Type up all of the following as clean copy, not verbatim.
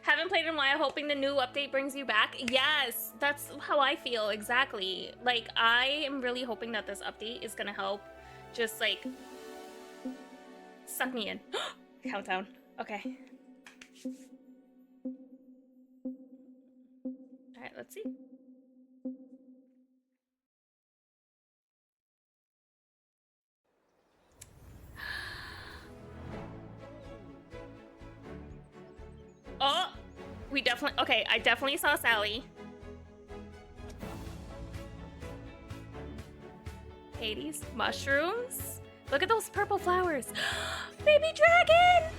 Haven't played in a while, hoping the new update brings you back. Yes, that's how I feel, exactly. Like, I am really hoping that this update is gonna help just, like, suck me in. Countdown. Okay. Alright, let's see. Oh! We definitely... Okay, I definitely saw Sally. Hades. Mushrooms? Look at those purple flowers. Baby dragon!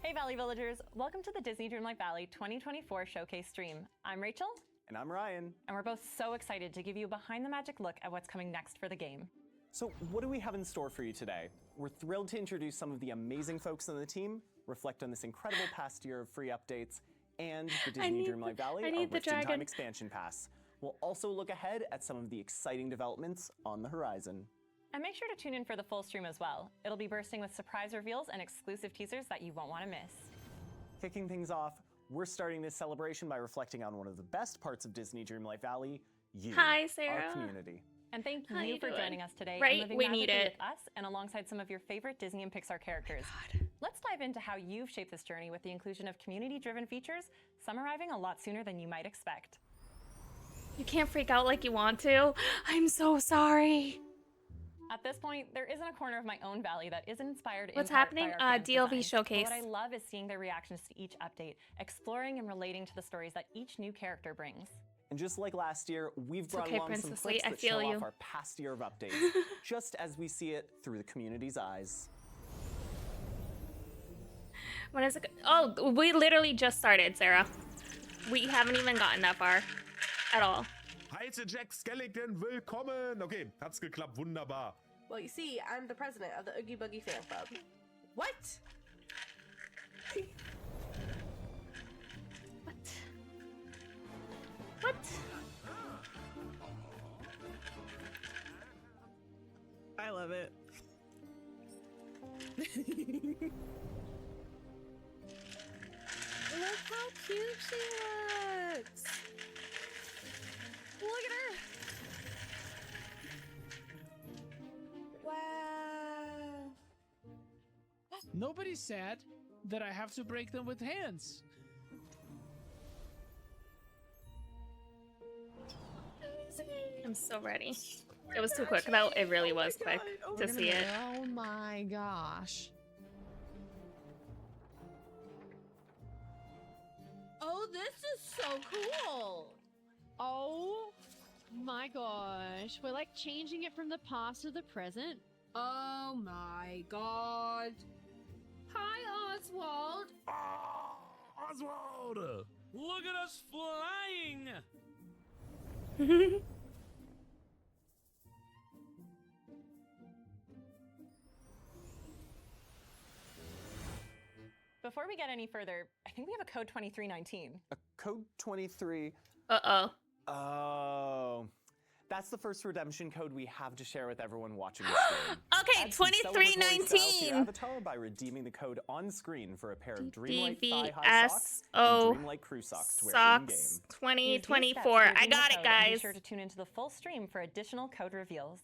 Hey Valley Villagers, welcome to the Disney Dreamlight Valley 2024 Showcase stream. I'm Rachel. And I'm Ryan. And we're both so excited to give you a behind the magic look at what's coming next for the game. So what do we have in store for you today? We're thrilled to introduce some of the amazing folks on the team, reflect on this incredible past year of free updates, and the Disney Dreamlight Valley, our Rift in Time expansion pass. We'll also look ahead at some of the exciting developments on the horizon. And make sure to tune in for the full stream as well. It'll be bursting with surprise reveals and exclusive teasers that you won't want to miss. Kicking things off, we're starting this celebration by reflecting on one of the best parts of Disney Dreamlight Valley, you, Hi, Sarah. our community. And thank you for joining us today right, and living we magically need it. with us and alongside some of your favorite Disney and Pixar characters. Let's dive into how you've shaped this journey with the inclusion of community-driven features, some arriving a lot sooner than you might expect. You can't freak out like you want to. I'm so sorry. At this point, there isn't a corner of my own valley that isn't inspired What's in part happening? by our fans' DLV designs. showcase. But what I love is seeing their reactions to each update, exploring and relating to the stories that each new character brings. And just like last year, we've brought along some Princess clips Lee, I that feel show you. off our past year of updates, just as we see it through the community's eyes. When is it? Oh, we literally just started, Sarah. We haven't even gotten that far at all. Heiße Jack Skellington, willkommen! Okay, hat's geklappt, wunderbar. Well, you see, I'm the president of the Oogie Boogie Fan Club. What? What? I love it. Look how cute she looks! Look at her! Wow. Nobody's sad that I have to break them with hands. I'm so ready. It was too quick, though. It really was quick to see it. Oh my gosh. Oh, this is so cool! Oh my gosh. We're like changing it from the past to the present. Oh my god. Hi, Oswald. Oh, Oswald! Look at us flying! Before we get any further, I think we have a code 2319. A code 23. Uh-oh. Oh. That's the first redemption code we have to share with everyone watching the stream. Okay, Add some celebratory style to your 2319. avatar by redeeming the code on screen for a pair of Dreamlight thigh-high socks DVSO and Dreamlight crew socks to wear in-game. Socks Use these 2024. steps to I redeem got the it, code and guys. Be sure to tune into the full stream for additional code reveals.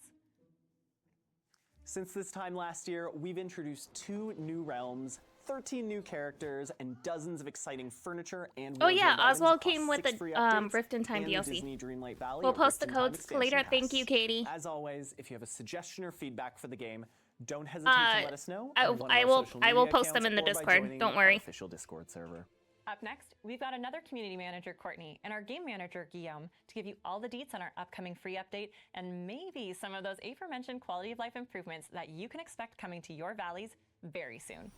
Since this time last year, we've introduced 2 new realms, 13 new characters, and dozens of exciting furniture and Oh yeah, wardrobe items Oswald across came with 6 the free updates Rift in Time and the DLC. Disney Dreamlight Valley We'll or post the Rift in Time codes expansion later. Thank pass. you, Katie. As always, if you have a suggestion or feedback for the game, don't hesitate to let us know. I on one of I our will social I will media post them accounts in the or by Discord. joining Don't our worry. official Discord server. Up next, we've got another community manager, Courtney, and our game manager, Guillaume, to give you all the deets on our upcoming free update and maybe some of those aforementioned quality of life improvements that you can expect coming to your valleys very soon.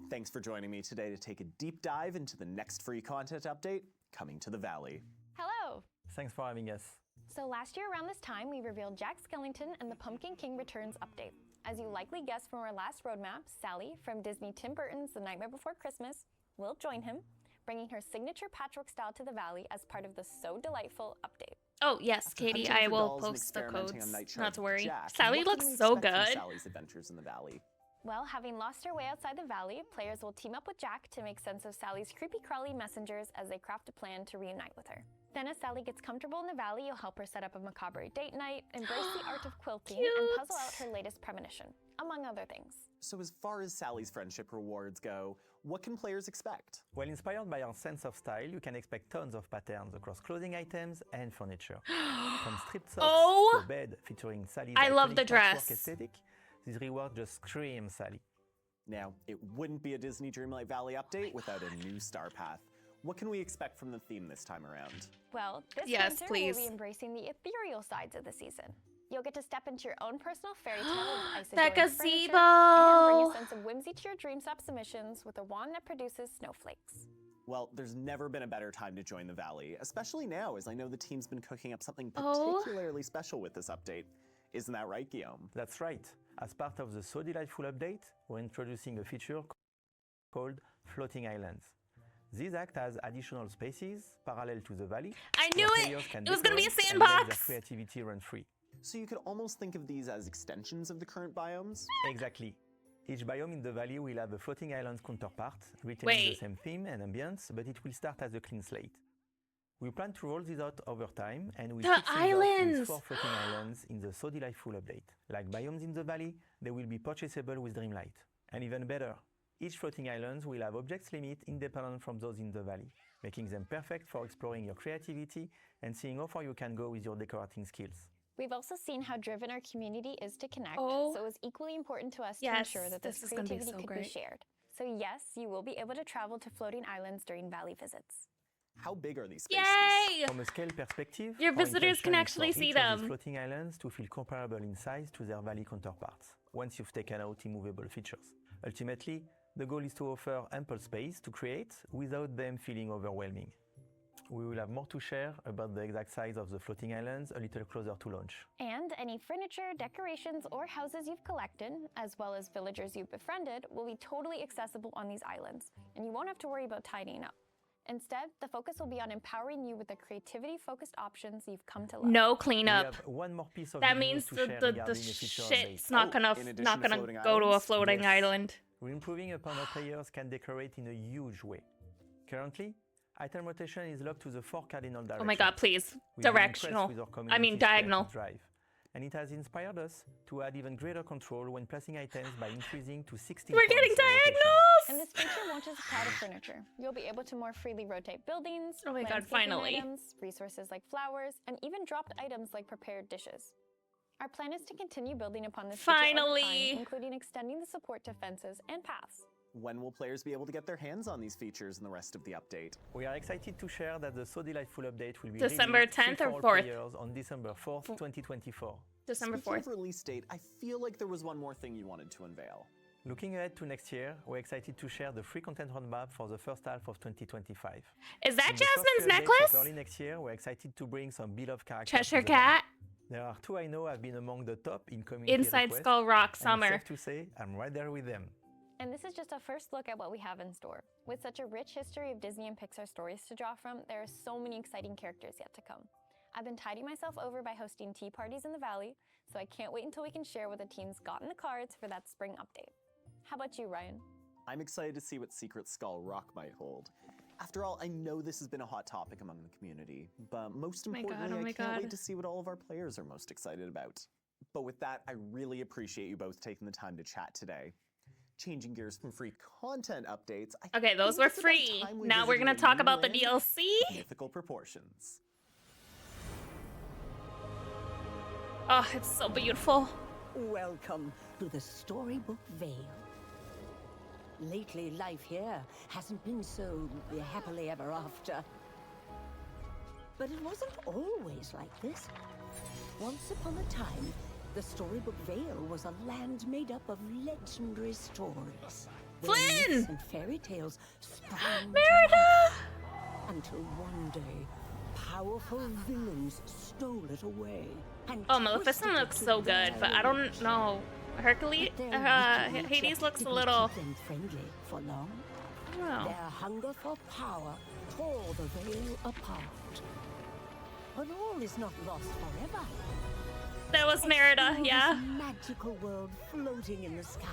Thanks for joining me today to take a deep dive into the next free content update coming to the Valley. Hello! Thanks for having us. So last year around this time, we revealed Jack Skellington and the Pumpkin King Returns update. As you likely guessed from our last roadmap, Sally from Disney Tim Burton's The Nightmare Before Christmas will join him, bringing her signature patchwork style to the Valley as part of the So Delightful update. Oh, yes, After Katie, hunting I for will dolls and post the experimenting codes. on Night Not to worry. Jack, Sally what can looks we so expect from good. Sally's adventures in the valley. Well, having lost her way outside the valley, players will team up with Jack to make sense of Sally's creepy-crawly messengers as they craft a plan to reunite with her. Then as Sally gets comfortable in the valley, you'll help her set up a macabre date night, embrace the art of quilting, and puzzle out her latest premonition, among other things. So as far as Sally's friendship rewards go, what can players expect? Well, inspired by our sense of style, you can expect tons of patterns across clothing items and furniture. From stripped socks to a bed featuring Sally's I love iconic the dress. patchwork aesthetic, this reward just screams Sally. Now, it wouldn't be a Disney Dreamlight Valley update without a new star path. What can we expect from the theme this time around? Well, this Yes, winter please. we'll be embracing the ethereal sides of the season. You'll get to step into your own personal fairy tale with ice That adorned furniture gazebo! and bring a sense of whimsy to your dream stop submissions with a wand that produces snowflakes. Well, there's never been a better time to join the Valley, especially now, as I know the team's been cooking up something particularly special with this update. Isn't that right, Guillaume? That's right. As part of the So Delightful update, we're introducing a feature called Floating Islands. These act as additional spaces parallel to the valley. I knew where it! players can It was gonna be a decorate and let their sandbox! creativity run free. So you could almost think of these as extensions of the current biomes? Exactly. Each biome in the valley will have a floating island counterpart, retaining the same theme and ambience, but it will start as a clean slate. We plan to roll this out over time, and we'll The kick things off islands! with 4 floating islands in the So Delightful update. Like biomes in the valley, they will be purchasable with Dreamlight. And even better, each floating island will have objects limit independent from those in the valley, making them perfect for exploring your creativity and seeing how far you can go with your decorating skills. We've also seen how driven our community is to connect, Oh. so it was equally important to us to Yes, ensure that this this is gonna be creativity so could great. be shared. So yes, you will be able to travel to floating islands during valley visits. How big are these spaces? Yay! From a scale perspective, Your our visitors can intention is actually for see each of them. these floating islands to feel comparable in size to their valley counterparts, once you've taken out immovable features. Ultimately, the goal is to offer ample space to create without them feeling overwhelming. We will have more to share about the exact size of the floating islands a little closer to launch. And any furniture, decorations, or houses you've collected, as well as villagers you've befriended, will be totally accessible on these islands, and you won't have to worry about tidying up. Instead, the focus will be on empowering you with the creativity-focused options you've come to love. No We cleanup. have one more piece of That good means news to share the regarding a feature shit's update. not gonna in addition not to gonna floating go to a islands? floating Yes. island. We're improving upon how players can decorate in a huge way. Currently, item rotation is locked to the 4 cardinal directions. Oh my god, please. We've been Directional. impressed with our I mean community's creative diagonal. drive, and it has inspired us to add even greater control when placing items by increasing to 16 We're points getting of rotation. diagonals! And this feature won't just apply to furniture. You'll be able to more freely rotate buildings, Oh my god, landscaping finally. items, resources like flowers, and even dropped items like prepared dishes. Our plan is to continue building upon this feature over Finally! time, including extending the support to fences and paths. When will players be able to get their hands on these features in the rest of the update? We are excited to share that the So Delightful update will be December released free 10th for or all 4th? players on December 4th, 2024. December Speaking 4th. of release date, I feel like there was one more thing you wanted to unveil. Looking ahead to next year, we're excited to share the free content roadmap for the first half of 2025. Is that In the first Jasmine's few updates of necklace? Early next year, we're excited to bring some beloved characters. Cheshire to the game. Cat? There are 2 I know have been among the top in community Inside requests, Skull Rock and Summer. safe to say, I'm right there with them. And this is just a first look at what we have in store. With such a rich history of Disney and Pixar stories to draw from, there are so many exciting characters yet to come. I've been tiding myself over by hosting tea parties in the Valley, so I can't wait until we can share what the team's got in the cards for that spring update. How about you, Ryan? I'm excited to see what Secret Skull Rock might hold. After all, I know this has been a hot topic among the community, but most my God, importantly, oh my I can't God. wait to see what all of our players are most excited about. But with that, I really appreciate you both taking the time to chat today. Changing gears from free content updates, I Okay, those think were it's about free. time we Now we're visited gonna a talk new about the land DLC. with mythical proportions. Oh, it's so beautiful. Welcome to the Storybook Vale. Lately, life here hasn't been so happily ever after. But it wasn't always like this. Once upon a time, the Storybook Vale was a land made up of legendary stories. where Flynn! myths and fairy tales sprang to Merida! life. Until one day, powerful villains stole it away. And Oh, twisted Maleficent it looks to so good, but I their don't know. Hercules, But their wicked Hades nature looks a didn't little. keep them friendly for long. I don't know. Their hunger for power tore the veil apart. But all is not lost forever. That was Merida, Explore yeah. this magical world floating in the sky.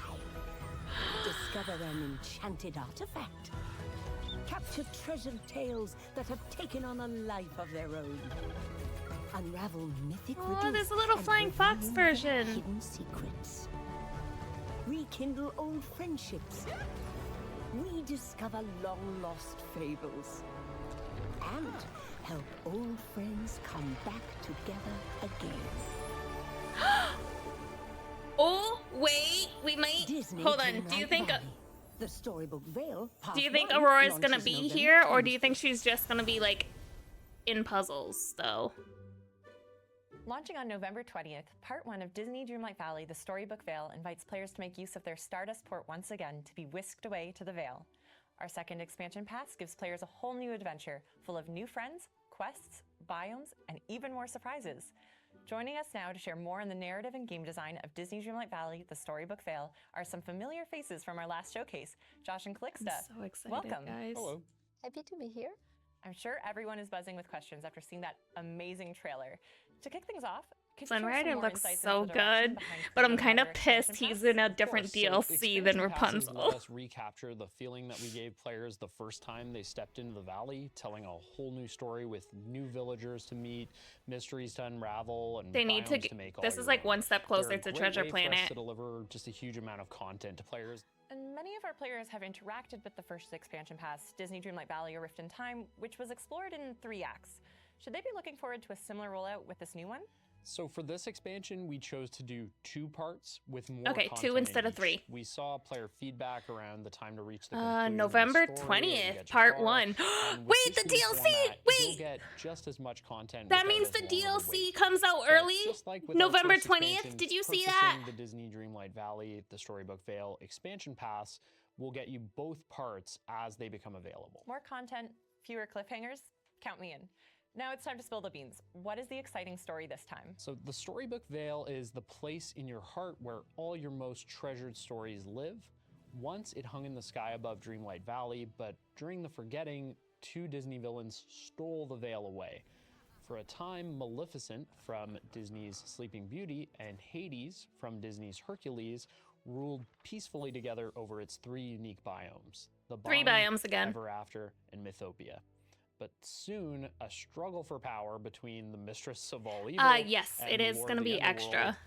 Discover an enchanted artifact. Capture treasured tales that have taken on a life of their own. Unravel mythic riddles. Oh, there's a little and flying fox reveal version. hidden secrets. Rekindle old friendships. Rediscover long-lost fables. And help old friends come back together again. Oh, wait, we might. Disney Hold on. Do you Dreamlight think? Valley. The storybook Veil. Do you think Part 1 Aurora's gonna launches be November here, or do you 10th. think she's just gonna be like in puzzles though? Launching on November 20th, Part 1 of Disney Dreamlight Valley, the Storybook Veil, invites players to make use of their Stardust port once again to be whisked away to the Veil. Our second expansion pass gives players a whole new adventure, full of new friends, quests, biomes, and even more surprises. Joining us now to share more on the narrative and game design of Disney Dreamlight Valley, the Storybook Veil, are some familiar faces from our last showcase, Josh and Calixta. I'm so excited, Welcome. guys. Hello. Happy to be here. I'm sure everyone is buzzing with questions after seeing that amazing trailer. To kick things off, could you Flynn share Rider some more looks insights so into the direction good, behind but I'm creating kind of another pissed expansion he's pass? in a different DLC than Expansion passes Rapunzel. let us recapture the feeling that we gave players the first time they stepped into the valley, telling a whole new story with new villagers to meet, mysteries to unravel, and They need to. biomes make all This is your like own. one step They're closer a to great Treasure way for us Planet. to deliver just a huge amount of content to players. And many of our players have interacted with the first expansion pass, Disney Dreamlight Valley: A Rift in Time, which was explored in 3 acts. Should they be looking forward to a similar rollout with this new one? So for this expansion, we chose to do 2 parts with more Okay, 2 content instead in of 3. each. We saw player feedback around the time to reach the conclusion of the November story and 20th, get part far. 1. And with Wait, this the new DLC! format, Wait! You'll get just as much content. That without means as the long of a DLC wait. comes out But early? just like with our November first 20th? expansions, Did you see purchasing that? the Disney Dreamlight Valley, the Storybook Veil expansion pass will get you both parts as they become available. More content, fewer cliffhangers? Count me in. Now it's time to spill the beans. What is the exciting story this time? So the Storybook Veil is the place in your heart where all your most treasured stories live. Once it hung in the sky above Dreamlight Valley, but during the forgetting, 2 Disney villains stole the veil away. For a time, Maleficent from Disney's Sleeping Beauty and Hades from Disney's Hercules ruled peacefully together over its 3 unique biomes. The 3 Bind, biomes again. Ever After, and Mythopia. But soon, a struggle for power between the Mistress of All Evil Yes, and it is Lord gonna of the be Underworld, extra.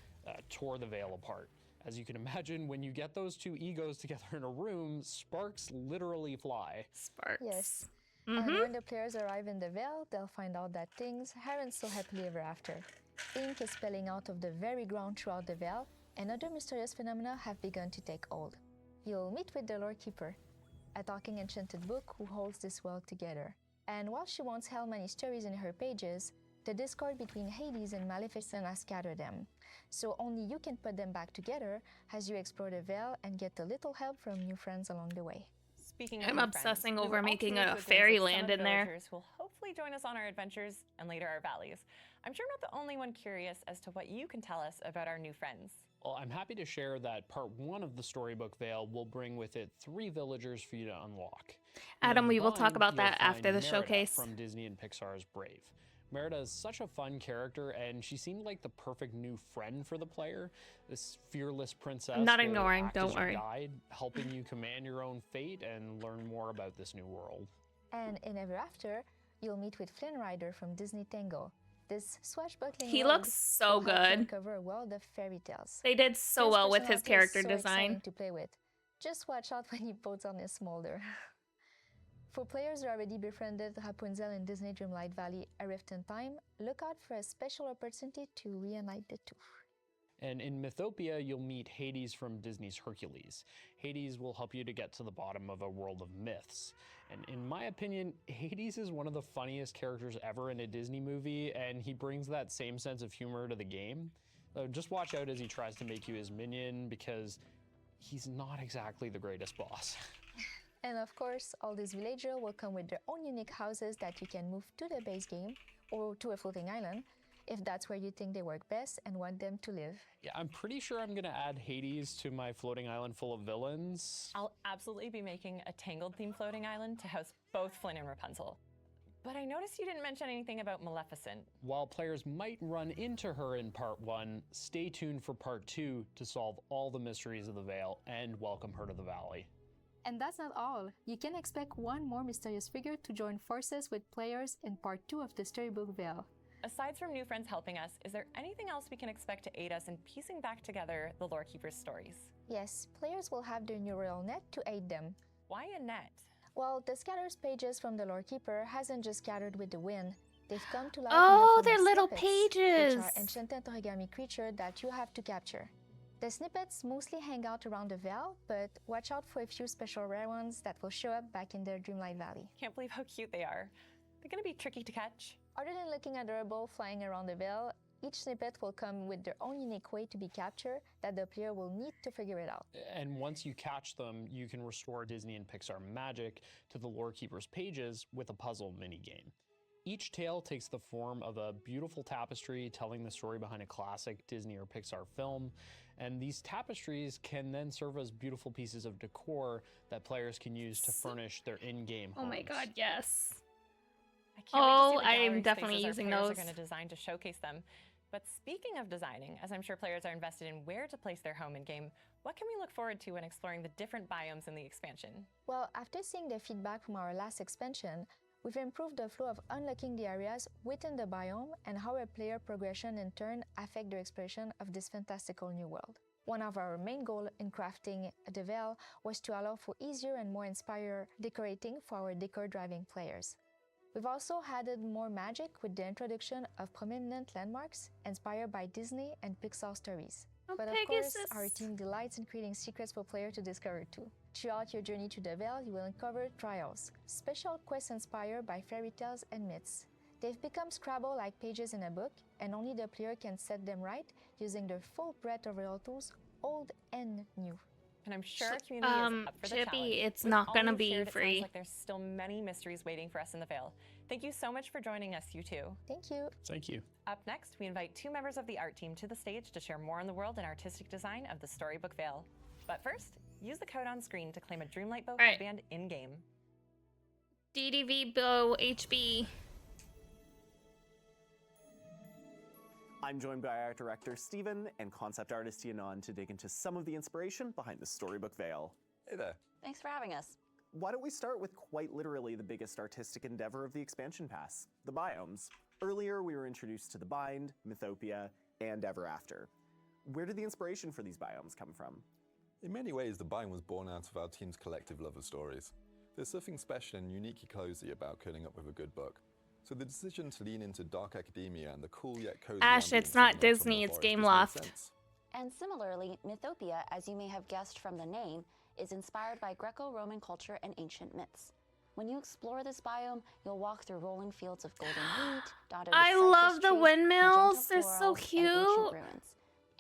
tore the veil apart. As you can imagine, when you get those 2 egos together in a room, sparks literally fly. Sparks. Yes. And when the players arrive in the Veil, they'll find out that things aren't so happily ever after. Ink is spilling out of the very ground throughout the Veil, and other mysterious phenomena have begun to take hold. You'll meet with the Lord Keeper, a talking enchanted book who holds this world together. And while she won't tell many stories in her pages, the discord between Hades and Maleficent has scattered them. So only you can put them back together as you explore the Veil and get a little help from new friends along the way. Speaking I'm of obsessing friends, we over were also making able a to advance fairyland with some in there. villagers who will hopefully join us on our adventures and later our valleys. I'm sure I'm not the only one curious as to what you can tell us about our new friends. Well, I'm happy to share that part 1 of the Storybook Veil will bring with it 3 villagers for you to unlock. Adam, In we will talk Bind, about you'll that after find the Merida showcase. from Disney and Pixar's Brave. Merida is such a fun character, and she seemed like the perfect new friend for the player. This fearless princess I'm not will ignoring, act don't as your worry. guide, helping you command your own fate and learn more about this new world. And in Ever After, you'll meet with Flynn Rider from Disney Tango. This swashbuckling He rogue looks so will help you good. uncover a world of fairy tales. They did so His well with his personality is character so exciting design. to play with. Just watch out when he puts on his smolder. For players who already befriended Rapunzel in Disney Dreamlight Valley: A Rift in Time, look out for a special opportunity to reunite the 2. And in Mythopia, you'll meet Hades from Disney's Hercules. Hades will help you to get to the bottom of a world of myths. And in my opinion, Hades is one of the funniest characters ever in a Disney movie, and he brings that same sense of humor to the game. Just watch out as he tries to make you his minion, because he's not exactly the greatest boss. And of course, all these villagers will come with their own unique houses that you can move to the base game or to a floating island, if that's where you think they work best and want them to live. Yeah, I'm pretty sure I'm gonna add Hades to my floating island full of villains. I'll absolutely be making a Tangled-themed floating island to house both Flynn and Rapunzel. But I noticed you didn't mention anything about Maleficent. While players might run into her in Part 1, stay tuned for Part 2 to solve all the mysteries of the Vale and welcome her to the Valley. And that's not all. You can expect one more mysterious figure to join forces with players in Part 2 of the Storybook Vale. Aside from new friends helping us, is there anything else we can expect to aid us in piecing back together the Lore Keeper's stories? Yes, players will have their new royal net to aid them. Why a net? Well, the scatters pages from the Lore Keeper hasn't just scattered with the wind. They've come to life Oh, in the they're form of little snippets, pages. which are enchanted origami creatures that you have to capture. The snippets mostly hang out around the Vale, but watch out for a few special rare ones that will show up back in the Dreamlight Valley. Can't believe how cute they are. They're gonna be tricky to catch. Other than looking adorable flying around the Vale, each snippet will come with their own unique way to be captured that the player will need to figure it out. And once you catch them, you can restore Disney and Pixar magic to the Lore Keeper's pages with a puzzle minigame. Each tale takes the form of a beautiful tapestry telling the story behind a classic Disney or Pixar film, and these tapestries can then serve as beautiful pieces of decor that players can use to furnish their in-game homes. Oh my god, yes. I can't wait to see Oh, the I am gallery definitely spaces our using players those. are going to design to showcase them. But speaking of designing, as I'm sure players are invested in where to place their home in-game, what can we look forward to when exploring the different biomes in the expansion? Well, after seeing the feedback from our last expansion, we've improved the flow of unlocking the areas within the biome and how a player progression in turn affect their exploration of this fantastical new world. One of our main goals in crafting the Vale was to allow for easier and more inspired decorating for our decor-driving players. We've also added more magic with the introduction of prominent landmarks inspired by Disney and Pixar stories. Oh, But of Pegasus. course, our team delights in creating secrets for players to discover too. Throughout your journey to the Vale, you will uncover trials, special quests inspired by fairy tales and myths. They've become Scrabble-like pages in a book, and only the player can set them right using their full breadth of royal tools, old and new. And I'm sure our community is up for the Chippy, challenge. it's With not all gonna you've be shared, it free. sounds like there's still many mysteries waiting for us in the Vale. Thank you so much for joining us, you two. Thank you. Thank you. Up next, we invite two members of the art team to the stage to share more on the world and artistic design of the Storybook Vale. But first, use the code on screen to claim a Dreamlight Bow right. headband in-game. DDV Bow HB. I'm joined by art director Steven and concept artist Yanon to dig into some of the inspiration behind the Storybook Vale. Hey there. Thanks for having us. Why don't we start with quite literally the biggest artistic endeavor of the expansion pass, the biomes. Earlier, we were introduced to the Bind, Mythopia, and Ever After. Where did the inspiration for these biomes come from? In many ways, the biome was born out of our team's collective love of stories. There's something special and uniquely cozy about curling up with a good book. So the decision to lean into dark academia and the cool yet cozy Ash, ambience it's of not Knots on the Disney, it's Forest Game just made Loft. sense. And similarly, Mythopia, as you may have guessed from the name, is inspired by Greco-Roman culture and ancient myths. When you explore this biome, you'll walk through rolling fields of golden wheat, dotted with I cypress love the trees, windmills. magenta They're so florals, and cute. ancient ruins.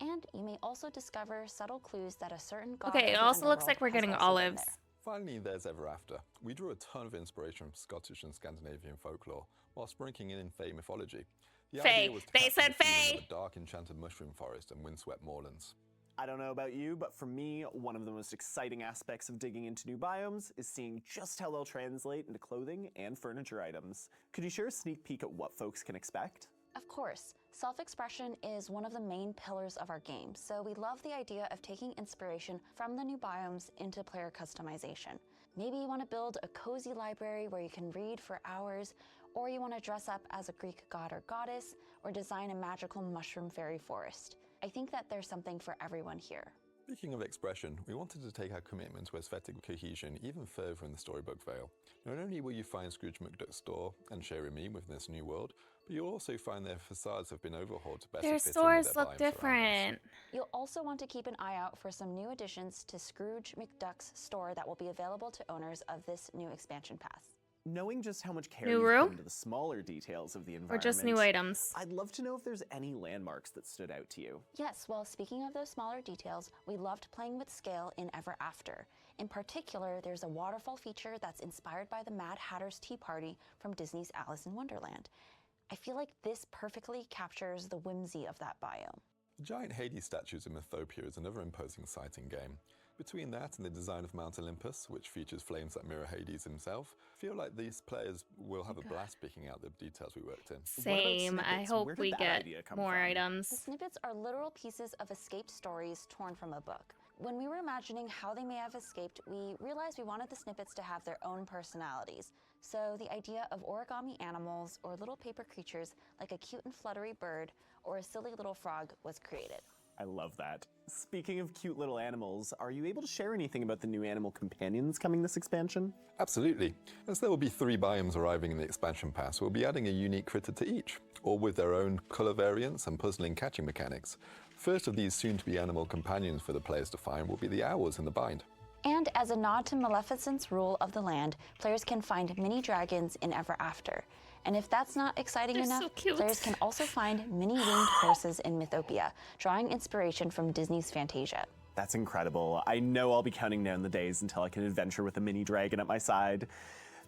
And you may also discover subtle clues that a certain god Okay, of it the also looks underworld like we're has getting also been olives. there. Finally, there's Ever After. We drew a ton of inspiration from Scottish and Scandinavian folklore, while sprinkling in Fey mythology. The Fae. idea was to They capture said the feeling Fae. of a dark enchanted mushroom forest and windswept moorlands. I don't know about you, but for me, one of the most exciting aspects of digging into new biomes is seeing just how they'll translate into clothing and furniture items. Could you share a sneak peek at what folks can expect? Of course, self-expression is one of the main pillars of our game, so we love the idea of taking inspiration from the new biomes into player customization. Maybe you want to build a cozy library where you can read for hours, or you want to dress up as a Greek god or goddess, or design a magical mushroom fairy forest. I think that there's something for everyone here. Speaking of expression, we wanted to take our commitment to aesthetic cohesion even further in the Storybook Vale. Not only will you find Scrooge McDuck's store and Sherry Me within this new world, but you'll also find their facades have been overhauled to better Their fit in with stores their look biome surroundings. different. You'll also want to keep an eye out for some new additions to Scrooge McDuck's store that will be available to owners of this new expansion pass. Knowing just how much care New you've room? put into the smaller details of the Or environment, just new items. I'd love to know if there's any landmarks that stood out to you. Yes, well, speaking of those smaller details, we loved playing with scale in Ever After. In particular, there's a waterfall feature that's inspired by the Mad Hatter's Tea Party from Disney's Alice in Wonderland. I feel like this perfectly captures the whimsy of that biome. The giant Hades statues in Mythopia is another imposing sight in game. Between that and the design of Mount Olympus, which features flames that mirror Hades himself, I feel like these players will have a blast picking out the details we worked in. Same. I hope we get more items. The snippets are literal pieces of escaped stories torn from a book. When we were imagining how they may have escaped, we realized we wanted the snippets to have their own personalities. So the idea of origami animals or little paper creatures like a cute and fluttery bird or a silly little frog was created. I love that. Speaking of cute little animals, are you able to share anything about the new animal companions coming this expansion? Absolutely. As there will be 3 biomes arriving in the expansion pass, we'll be adding a unique critter to each, all with their own colour variants and puzzling catching mechanics. First of these soon-to-be animal companions for the players to find will be the owls in the bind. And as a nod to Maleficent's rule of the land, players can find mini dragons in Ever After. And if that's not exciting enough, players can also find mini winged horses in Mythopia, drawing inspiration from Disney's Fantasia. That's incredible. I know I'll be counting down the days until I can adventure with a mini dragon at my side.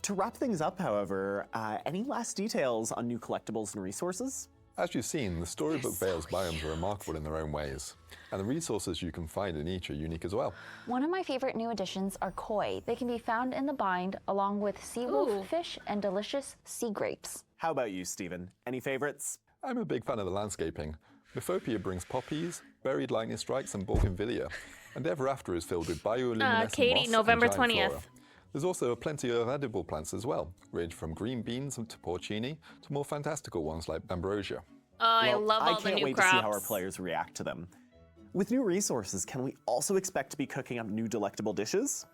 To wrap things up, however, any last details on new collectibles and resources? As you've seen, the Storybook Vale's biomes are remarkable in their own ways, and the resources you can find in each are unique as well. One of my favorite new additions are koi. They can be found in the bind, along with sea wolf fish and delicious sea grapes. How about you, Stephen? Any favorites? I'm a big fan of the landscaping. Mythopia brings poppies, buried lightning strikes, and bougainvillea, and Ever After is filled with bioluminescent Katie, moss November and giant 20th. flora. There's also plenty of edible plants as well, ranging from green beans to porcini to more fantastical ones like ambrosia. Oh, I love all the new crops. I can't wait to see how our players react to them. With new resources, can we also expect to be cooking up new delectable dishes?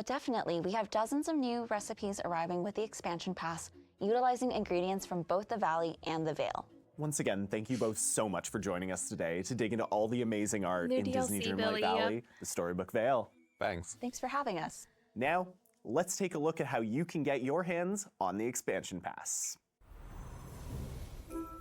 Definitely. We have dozens of new recipes arriving with the expansion pass, utilizing ingredients from both the Valley and the Vale. Once again, thank you both so much for joining us today to dig into all the amazing art New in Disney DLC, Dreamlight Billy, Valley, the Storybook Vale. Thanks. Thanks for having us. Now, let's take a look at how you can get your hands on the expansion pass.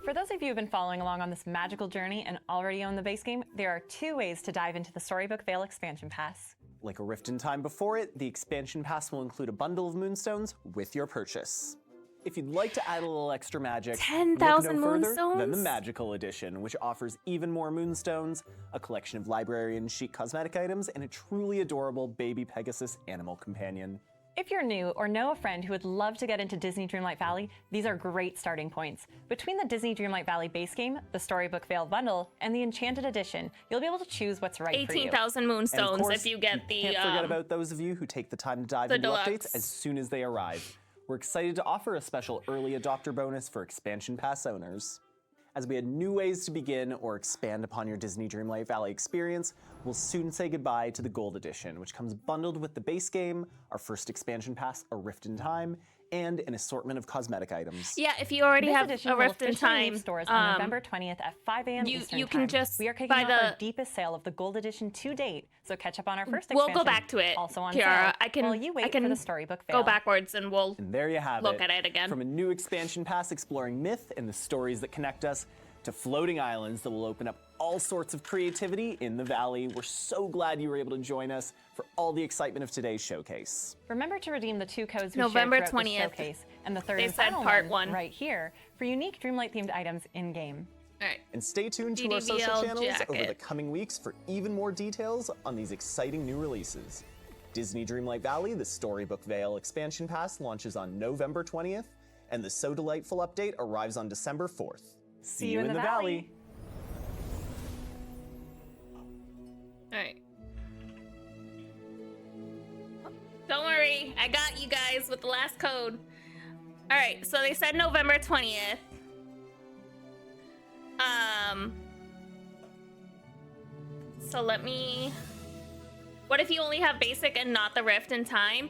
For those of you who've been following along on this magical journey and already own the base game, there are 2 ways to dive into the Storybook Vale expansion pass. Like a Rift in Time before it, the expansion pass will include a bundle of moonstones with your purchase. If you'd like to add a little extra magic, 10,000 look no further than the moonstones? Magical Edition, which offers even more moonstones, a collection of librarian chic cosmetic items, and a truly adorable baby Pegasus animal companion. If you're new or know a friend who would love to get into Disney Dreamlight Valley, these are great starting points. Between the Disney Dreamlight Valley base game, the Storybook Vale bundle, and the Enchanted Edition, you'll be able to choose what's right for you. 18,000 moonstones if you get the Can't forget about those of you who take the time to dive into deluxe. updates as soon as they arrive. We're excited to offer a special early adopter bonus for expansion pass owners. As we add new ways to begin or expand upon your Disney Dreamlight Valley experience, we'll soon say goodbye to the Gold Edition, which comes bundled with the base game, our first expansion pass, A Rift in Time, and an assortment of cosmetic items. Yeah, if you already This have edition a will Rift in officially leave Time, stores on November 20th at 5 a.m. Eastern you can Time. just we are kicking buy off the- our deepest sale of the Gold Edition to date, so catch up on our first We'll expansion. go back to it, Also on Kiara. sale. While you wait I can for the Storybook Vale. go backwards and we'll And there you have look it. at it again. From a new expansion pass exploring myth and the stories that connect us, to floating islands that will open up all sorts of creativity in the Valley. We're so glad you were able to join us for all the excitement of today's showcase. Remember to redeem the 2 codes we November shared throughout 20th. the showcase, and the third They and said final part one 1. right here for unique Dreamlight-themed items in-game. All right. And stay tuned to our social DDVL channels over the jacket. coming weeks for even more details on these exciting new releases. Disney Dreamlight Valley, the Storybook Vale expansion pass launches on November 20th, and the So Delightful update arrives on December 4th. See you in the Valley. All right. Don't worry, I got you guys with the last code. All right, so they said November 20th. So let me. What if you only have basic and not the Rift in Time?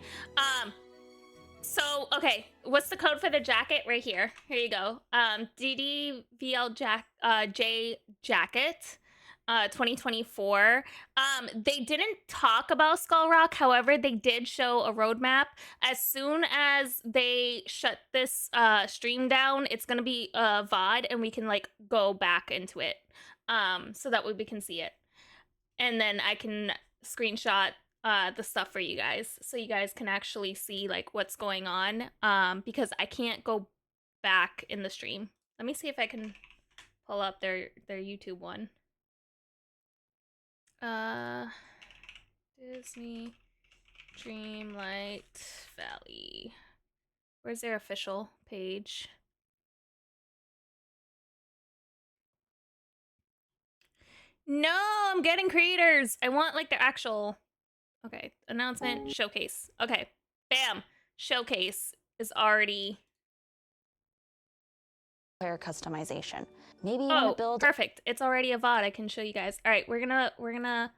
So okay, what's the code for the jacket? Right here. Here you go. DDVL J jacket. 2024. They didn't talk about Skull Rock. However, they did show a roadmap. As soon as they shut this stream down, it's gonna be VOD, and we can like go back into it, so that way we can see it, and then I can screenshot the stuff for you guys, so you guys can actually see like what's going on. Because I can't go back in the stream. Let me see if I can pull up their YouTube one. Disney Dreamlight Valley. Where's their official page? No, I'm getting creators. I want like the actual. Okay, announcement, showcase. Okay, bam. Showcase is already. Player customization. Maybe you want to build. Perfect. It's already a VOD. I can show you guys. All right, we're gonna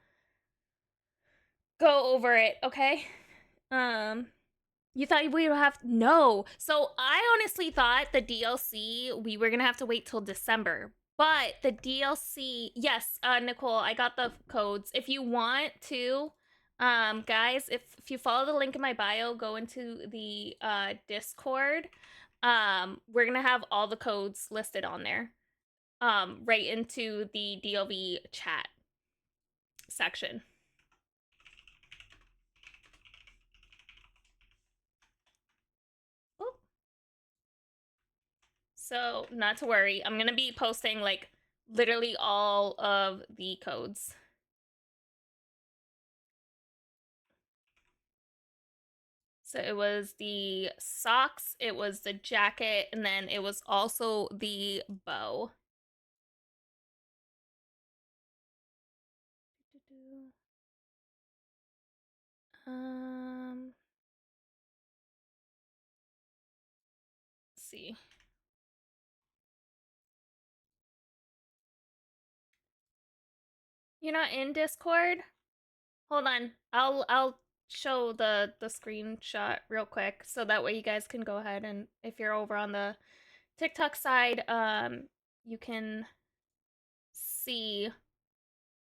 go over it. Okay. You thought we would have no. So I honestly thought the DLC we were gonna have to wait till December. But the DLC, yes, Nicole, I got the codes. If you want to, guys, if you follow the link in my bio, go into the Discord. We're gonna have all the codes listed on there. Right into the DLV chat section. So, not to worry. I'm going to be posting, like, literally all of the codes. So, it was the socks, it was the jacket, and then it was also the bow. Let's see. You're not in Discord? Hold on. I'll show the screenshot real quick so that way you guys can go ahead and if you're over on the TikTok side, you can see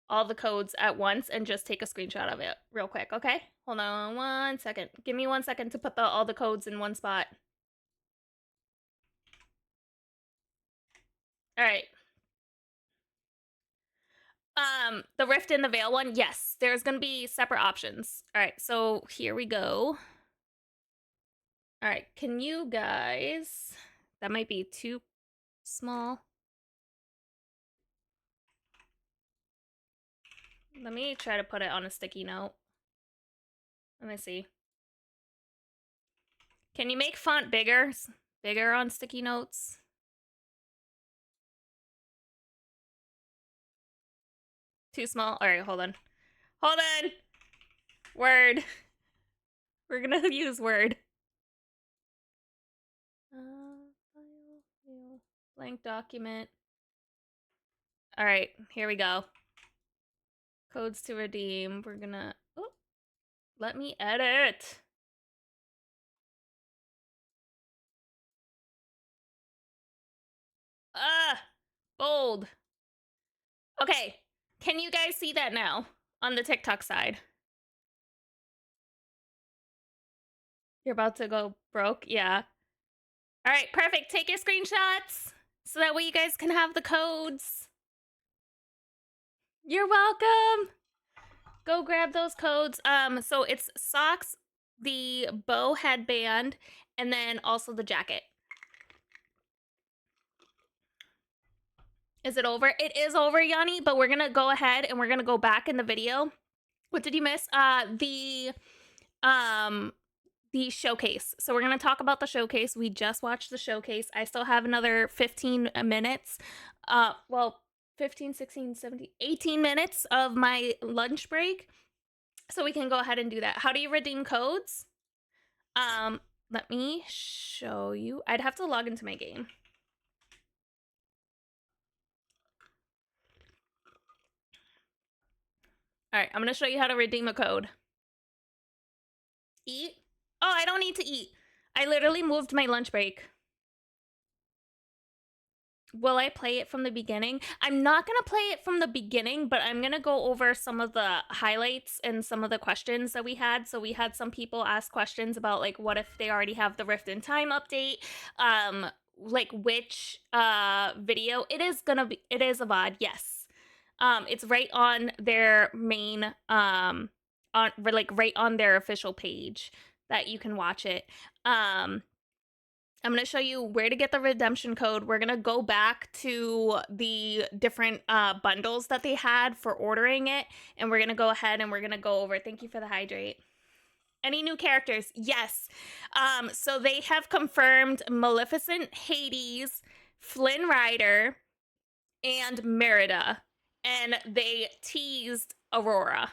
all the codes at once and just take a screenshot of it real quick, okay? Hold on 1 second. Give me 1 second to put all the codes in one spot. All right. The Rift and the Veil one, yes, there's gonna be separate options. All right, so here we go. All right, can you guys, that might be too small. Let me try to put it on a sticky note. Let me see. Can you make font bigger? Bigger on sticky notes? Too small? All right, hold on. Hold on. Word. We're gonna use Word. Blank document. All right, here we go. Codes to redeem. We're gonna. Oh, let me edit. Bold. Okay, can you guys see that now on the TikTok side? You're about to go broke? Yeah. All right, perfect. Take your screenshots so that way you guys can have the codes. You're welcome. Go grab those codes. So it's socks, the bow headband, and then also the jacket. Is it over? It is over, Yanni, but we're gonna go ahead and we're gonna go back in the video. What did you miss? The showcase. So we're gonna talk about the showcase. We just watched the showcase. I still have another 15 minutes. Well, 15, 16, 17, 18 minutes of my lunch break. So we can go ahead and do that. How do you redeem codes? Let me show you. I'd have to log into my game. All right, I'm gonna show you how to redeem a code. Eat? Oh, I don't need to eat. I literally moved my lunch break. Will I play it from the beginning? I'm not going to play it from the beginning, but I'm going to go over some of the highlights and some of the questions that we had. So we had some people ask questions about like what if they already have the Rift in Time update, like which video. It is a VOD, yes. It's right on their main right on their official page that you can watch it. I'm going to show you where to get the redemption code. We're going to go back to the different bundles that they had for ordering it, and we're going to go ahead and we're going to go over. Thank you for the hydrate. Any new characters? Yes. So they have confirmed Maleficent, Hades, Flynn Rider, and Merida, and they teased Aurora.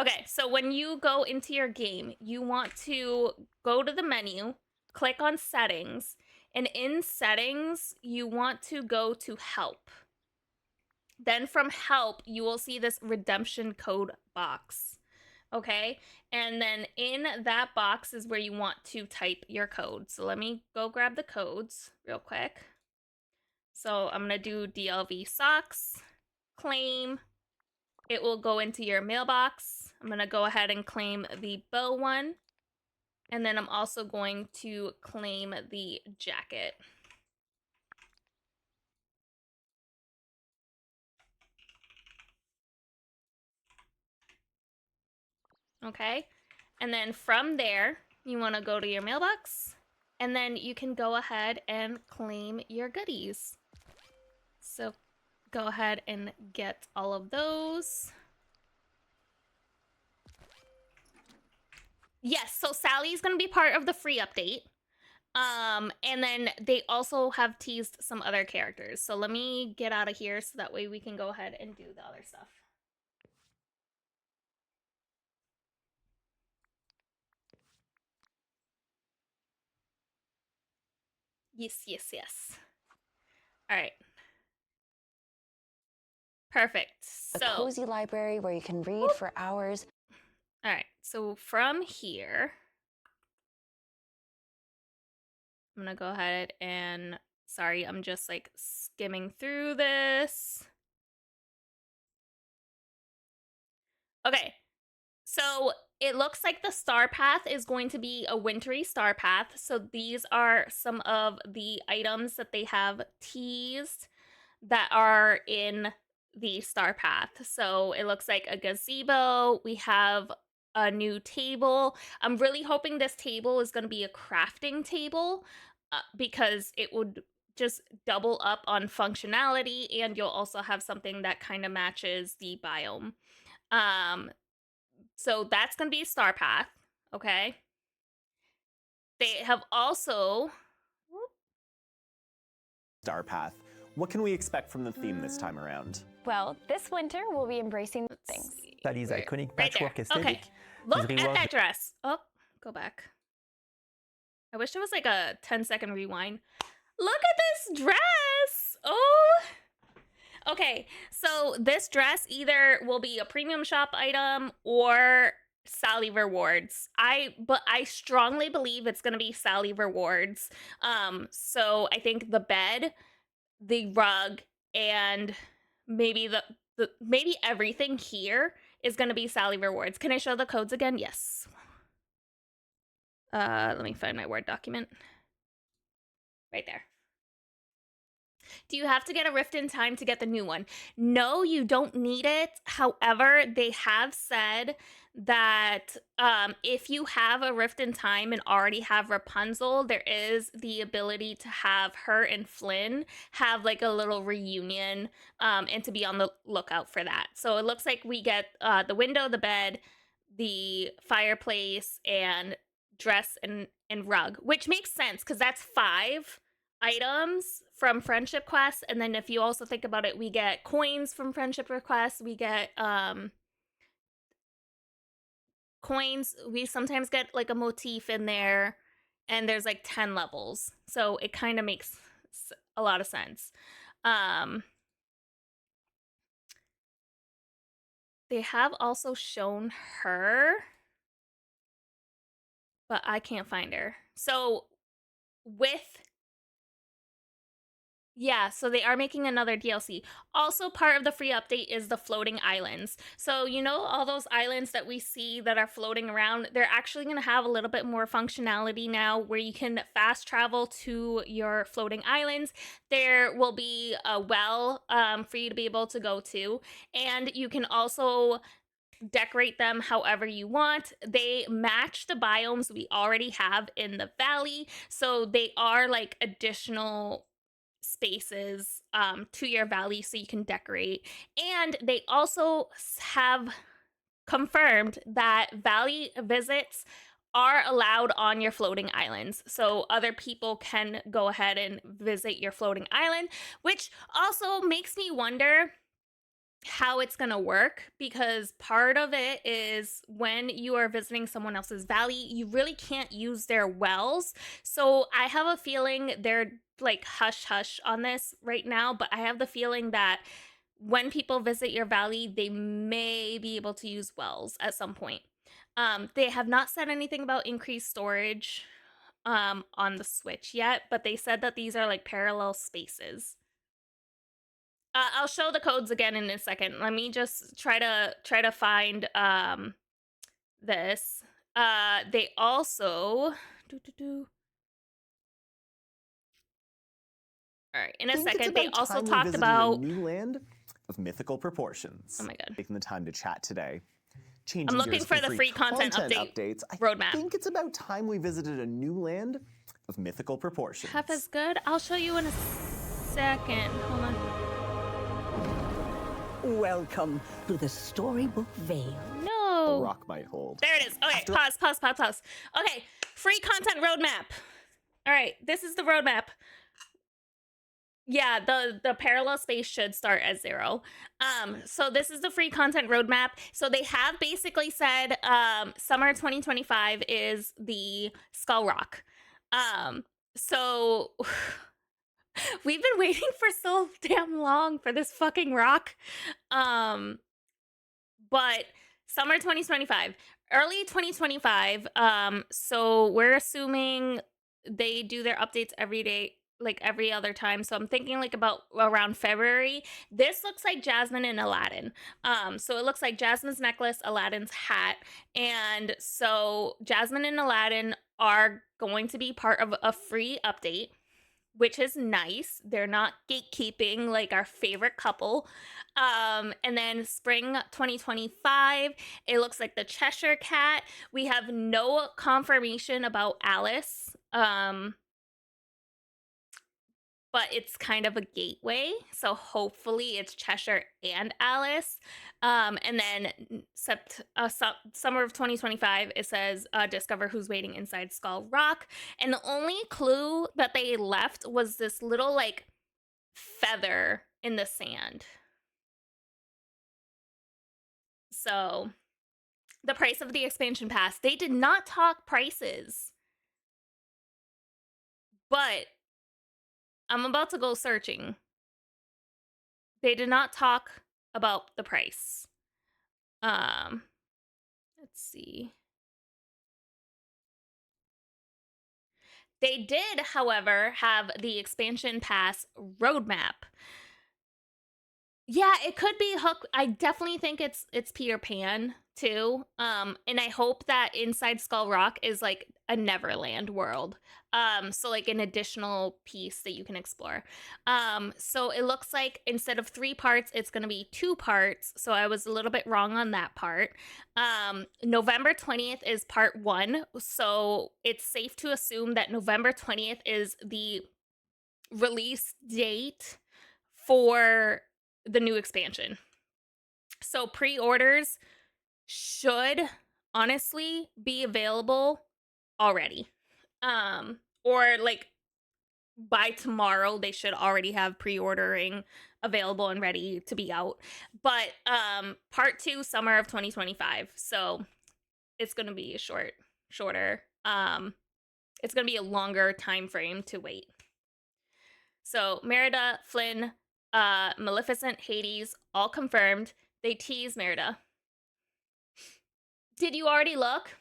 Okay, so when you go into your game, you want to go to the menu, click on settings, and in settings, you want to go to help. Then from help, you will see this redemption code box. Okay, and then in that box is where you want to type your code. So let me go grab the codes real quick. So I'm gonna do DLV socks, claim. It will go into your mailbox. I'm gonna go ahead and claim the bow one. And then I'm also going to claim the jacket. Okay, and then from there, you want to go to your mailbox, and then you can go ahead and claim your goodies. So go ahead and get all of those. Yes, so Sally's going to be part of the free update. And then they also have teased some other characters. So let me get out of here so that way we can go ahead and do the other stuff. Yes, yes, yes. All right. Perfect. So, a cozy library where you can read for hours. All right. So from here, I'm going to go ahead and, sorry, I'm just like skimming through this. Okay. So it looks like the star path is going to be a wintry star path. So these are some of the items that they have teased that are in the star path. So it looks like a gazebo. We have a new table. I'm really hoping this table is going to be a crafting table because it would just double up on functionality, and you'll also have something that kind of matches the biome. So that's going to be Star Path, okay? They have also... Star Path. What can we expect from the theme this time around? Well, this winter we'll be embracing things. Sally's iconic Right patchwork there. aesthetic. Okay. Look at that dress. Oh, go back. I wish there was like a 10-second rewind. Look at this dress. Oh. Okay, so this dress either will be a premium shop item or Sally Rewards. But I strongly believe it's going to be Sally Rewards. So I think the bed, the rug, and maybe maybe everything here is going to be Sally Rewards. Can I show the codes again? Yes. Let me find my Word document. Right there. Do you have to get a Rift in Time to get the new one? No, you don't need it. However, they have said that if you have a Rift in Time and already have Rapunzel, there is the ability to have her and Flynn have like a little reunion and to be on the lookout for that. So it looks like we get the window, the bed, the fireplace, and dress and rug, which makes sense because that's 5 items from Friendship Quest. And then if you also think about it, we get coins from Friendship Request. We get coins. We sometimes get like a motif in there, and there's like 10 levels. So it kind of makes a lot of sense. They have also shown her, but I can't find her. So yeah, so they are making another DLC. Also, part of the free update is the floating islands. So, you know, all those islands that we see that are floating around, they're actually going to have a little bit more functionality now where you can fast travel to your floating islands. There will be a well for you to be able to go to. And you can also decorate them however you want. They match the biomes we already have in the valley, so they are like additional spaces to your valley so you can decorate. And they also have confirmed that valley visits are allowed on your floating islands. So other people can go ahead and visit your floating island, which also makes me wonder how it's going to work, because part of it is when you are visiting someone else's valley, you really can't use their wells. So I have a feeling they're like hush hush on this right now, but I have the feeling that when people visit your valley, they may be able to use wells at some point. They have not said anything about increased storage on the Switch yet, but they said that these are like parallel spaces. I'll show the codes again in a second. Let me just try to find this. They also all right, in a second, they also talked about a new land of mythical proportions. Oh my god. Taking the time to chat today. Changing I'm looking gears for the free content update updates. roadmap. I think it's about time we visited a new land of mythical proportions. Half as good. I'll show you in a second. Hold on. Welcome to the Storybook Vale. No. A rock might hold. There it is. Okay, pause. Okay, free content roadmap. All right, this is the roadmap. Yeah, the parallel space should start at 0. So this is the free content roadmap. So they have basically said summer 2025 is the Skull Rock. So we've been waiting for so damn long for this fucking rock. But summer 2025, early 2025. So we're assuming they do their updates every day, like every other time. So I'm thinking like about around February. This looks like Jasmine and Aladdin. So it looks like Jasmine's necklace, Aladdin's hat. And so Jasmine and Aladdin are going to be part of a free update, which is nice. They're not gatekeeping like our favorite couple. And then spring 2025, it looks like the Cheshire Cat. We have no confirmation about Alice. But it's kind of a gateway. So hopefully it's Cheshire and Alice. And then summer of 2025, it says discover who's waiting inside Skull Rock. And the only clue that they left was this little like feather in the sand. So the price of the expansion pass, they did not talk prices. But I'm about to go searching. They did not talk about the price. Let's see. They did, however, have the expansion pass roadmap. Yeah, it could be Hook. I definitely think it's Peter Pan too. And I hope that Inside Skull Rock is like a Neverland world. So like an additional piece that you can explore. So it looks like instead of 3 parts, it's gonna be 2 parts. So I was a little bit wrong on that part. November 20th is part 1. So it's safe to assume that November 20th is the release date for the new expansion. So pre-orders should honestly be available already. Or like by tomorrow they should already have pre-ordering available and ready to be out. But part 2 summer of 2025. So it's going to be shorter. It's going to be a longer time frame to wait. So Merida, Flynn, Maleficent, Hades, all confirmed. They tease Merida. Did you already look?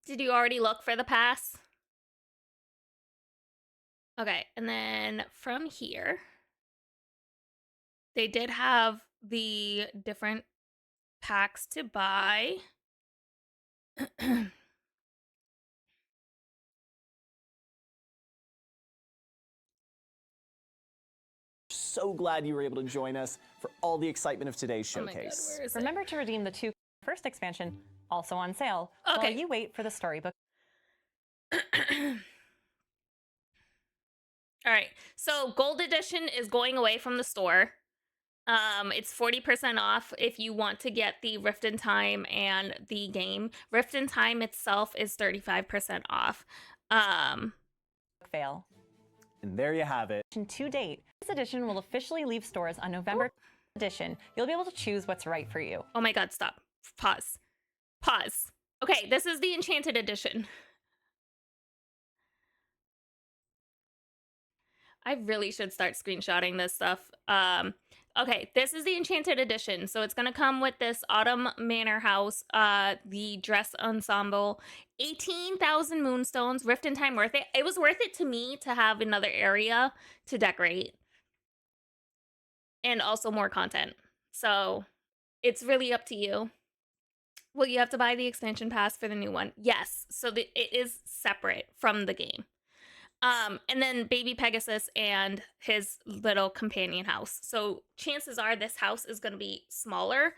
Did you already look for the pass? Okay, and then from here, they did have the different packs to buy. so glad you were able to join us for all the excitement of today's showcase. where is it? Remember to redeem the first expansion, also on sale, while you wait for the storybook. All right, so Gold Edition is going away from the store. It's 40% off if you want to get the Rift in Time and the game. Rift in Time itself is 35% off. Fail. And there you have it. To date, this edition will officially leave stores on November edition. You'll be able to choose what's right for you. Oh my god, stop. Pause. Pause. Okay, this is the Enchanted Edition. I really should start screenshotting this stuff. Okay, this is the Enchanted Edition. So it's going to come with this Autumn Manor House, the dress ensemble, 18,000 moonstones, Rift in Time worth it. It was worth it to me to have another area to decorate. And also more content. So it's really up to you. Will you have to buy the expansion pass for the new one? Yes. So it is separate from the game. And then Baby Pegasus and his little companion house. So chances are this house is going to be smaller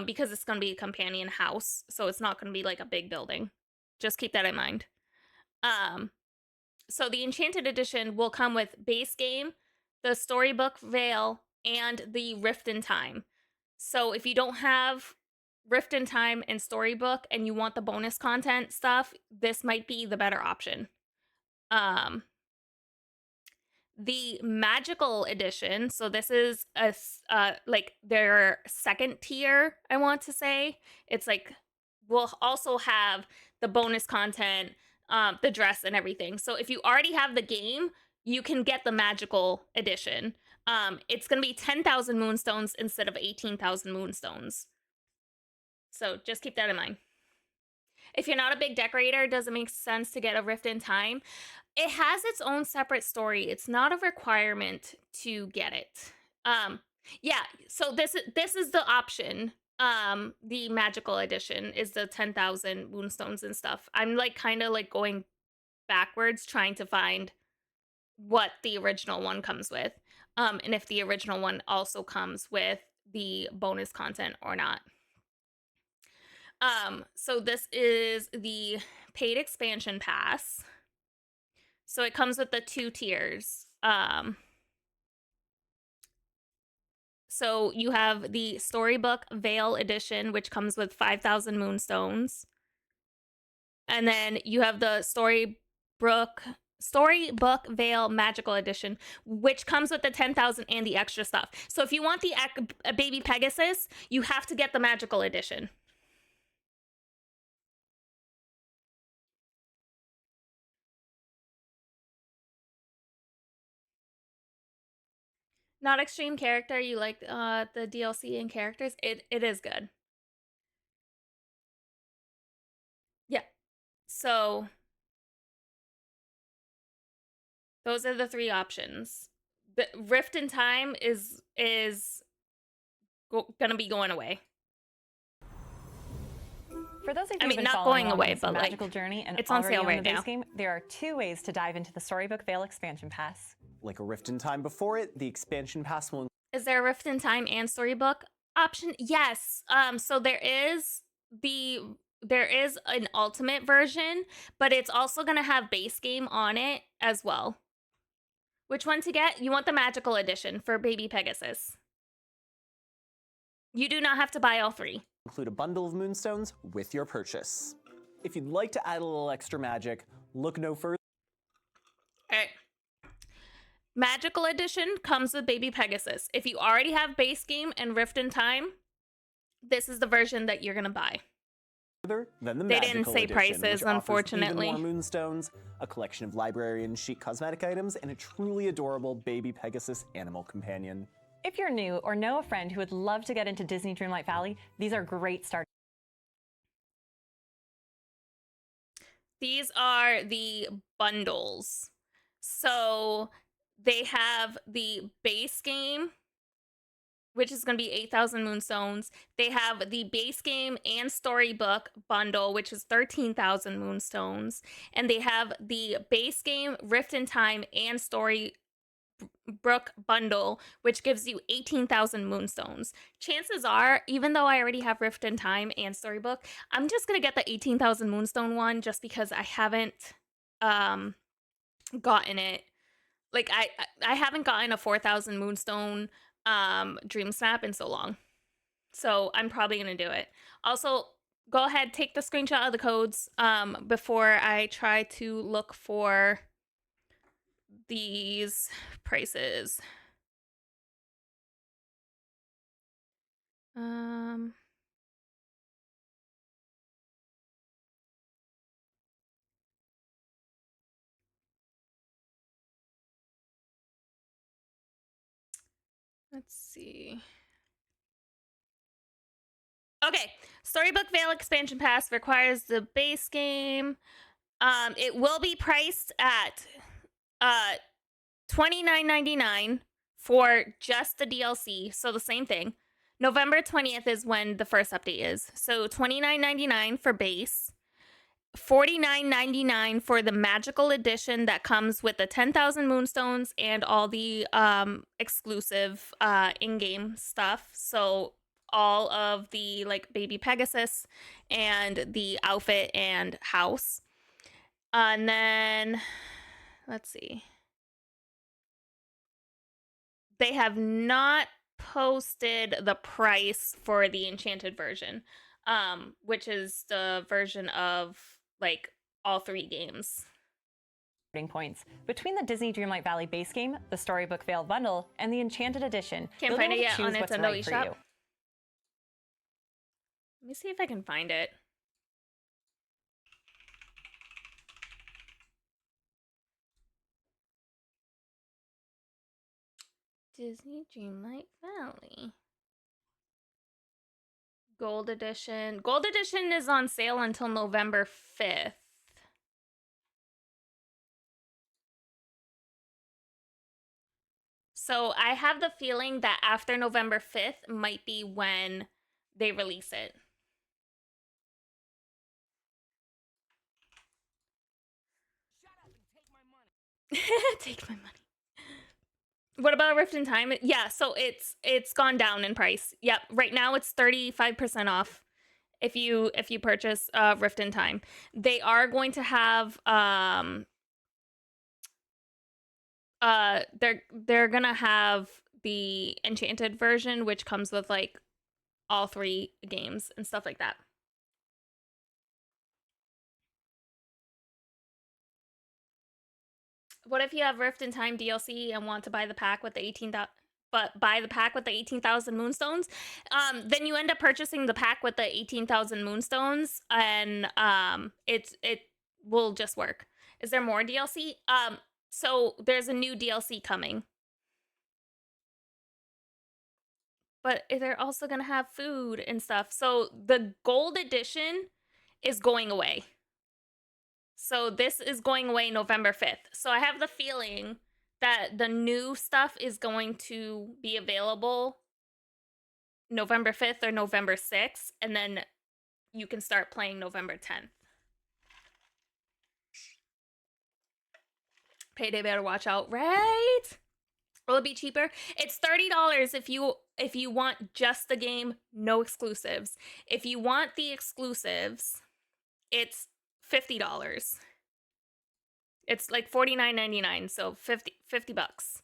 because it's going to be a companion house. So it's not going to be like a big building. Just keep that in mind. So the Enchanted Edition will come with base game, the storybook veil, and the Rift in Time. So if you don't have Rift in Time and storybook and you want the bonus content stuff, this might be the better option. The Magical Edition, so this is a like their second tier, I want to say. It's like we'll also have the bonus content, the dress and everything. So if you already have the game, you can get the Magical Edition. It's going to be 10,000 moonstones instead of 18,000 moonstones. So just keep that in mind. If you're not a big decorator, does it make sense to get a Rift in Time? It has its own separate story. It's not a requirement to get it. Yeah, so this is the option. The Magical Edition is the 10,000 moonstones and stuff. I'm like kind of like going backwards trying to find what the original one comes with. And if the original one also comes with the bonus content or not. So this is the paid expansion pass. So it comes with the 2 tiers. So you have the Storybook Veil Edition, which comes with 5,000 moonstones. And then you have the Storybook Veil Magical Edition, which comes with the 10,000 and the extra stuff. So if you want the Baby Pegasus, you have to get the Magical Edition. Not extreme character, you like the DLC and characters? It is good. Yeah. So those are the 3 options. The Rift in Time is gonna be going away. For those of you I mean, who've been not following going away, along this but magical like journey and it's on already sale right the base now. game, there are 2 ways to dive into the Storybook Veil expansion pass. Like a Rift in Time before it, the expansion pass will. Is there a Rift in Time and storybook option? Yes. So there is an ultimate version, but it's also going to have base game on it as well. Which one to get? You want the Magical Edition for Baby Pegasus. You do not have to buy all 3. Include a bundle of moonstones with your purchase. If you'd like to add a little extra magic, look no further. All right. Magical Edition comes with Baby Pegasus. If you already have base game and Rift in Time, this is the version that you're going to buy. Than the They didn't say Edition, prices, which offers unfortunately. Even more moonstones, a collection of library and chic cosmetic items, and a truly adorable Baby Pegasus animal companion. If you're new or know a friend who would love to get into Disney Dreamlight Valley, these are great start. These are the bundles. So they have the base game, which is going to be 8,000 moonstones. They have the base game and storybook bundle, which is 13,000 moonstones. And they have the base game, Rift in Time, and storybook Brook bundle, which gives you 18,000 moonstones. Chances are, even though I already have Rift in Time and Storybook, I'm just gonna get the 18,000 moonstone one just because I haven't gotten it. Like I haven't gotten a 4,000 moonstone dream snap in so long. So I'm probably gonna do it. Also, go ahead, take the screenshot of the codes before I try to look for these prices. Let's see. Okay, Storybook Veil Expansion Pass requires the base game. It will be priced at $29.99 for just the DLC, so the same thing. November 20th is when the first update is. So $29.99 for base, $49.99 for the magical edition that comes with the 10,000 moonstones and all the exclusive in-game stuff. So all of the like baby Pegasus and the outfit and house. And then let's see. They have not posted the price for the enchanted version, which is the version of like all 3 games. Points between the Disney Dreamlight Valley base game, the Storybook Veil bundle, and the Enchanted Edition. Can't You'll be find it able to yet on choose what's Nintendo right for eShop. you. Let me see if I can find it. Disney Dreamlight Valley. Gold Edition. Gold Edition is on sale until November 5th. So I have the feeling that after November 5th might be when they release it. Take my money. What about Rift in Time? Yeah, so it's gone down in price. Yep, right now it's 35% off if you purchase Rift in Time. They are going to have they're gonna have the enchanted version, which comes with like all 3 games and stuff like that. What if you have Rift in Time DLC and want to buy the pack with the 18,000 moonstones? Then you end up purchasing the pack with the 18,000 moonstones, and it will just work. Is there more DLC? So there's a new DLC coming, but they're also gonna have food and stuff. So the gold edition is going away. So this is going away November 5th. So I have the feeling that the new stuff is going to be available November 5th or November 6th, and then you can start playing November 10th. Payday better watch out, right? Will it be cheaper? It's $30 if you want just the game, no exclusives. If you want the exclusives, it's $50. It's like $49.99, so 50 bucks.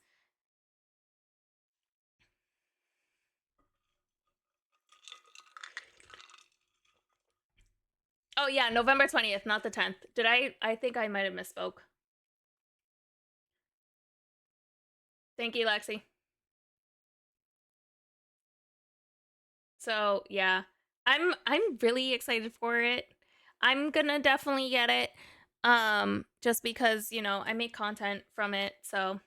Oh yeah, November 20th, not the 10th. Did I think I might have misspoke. Thank you, Lexi. So, yeah. I'm really excited for it. I'm gonna definitely get it. Just because, you know, I make content from it, so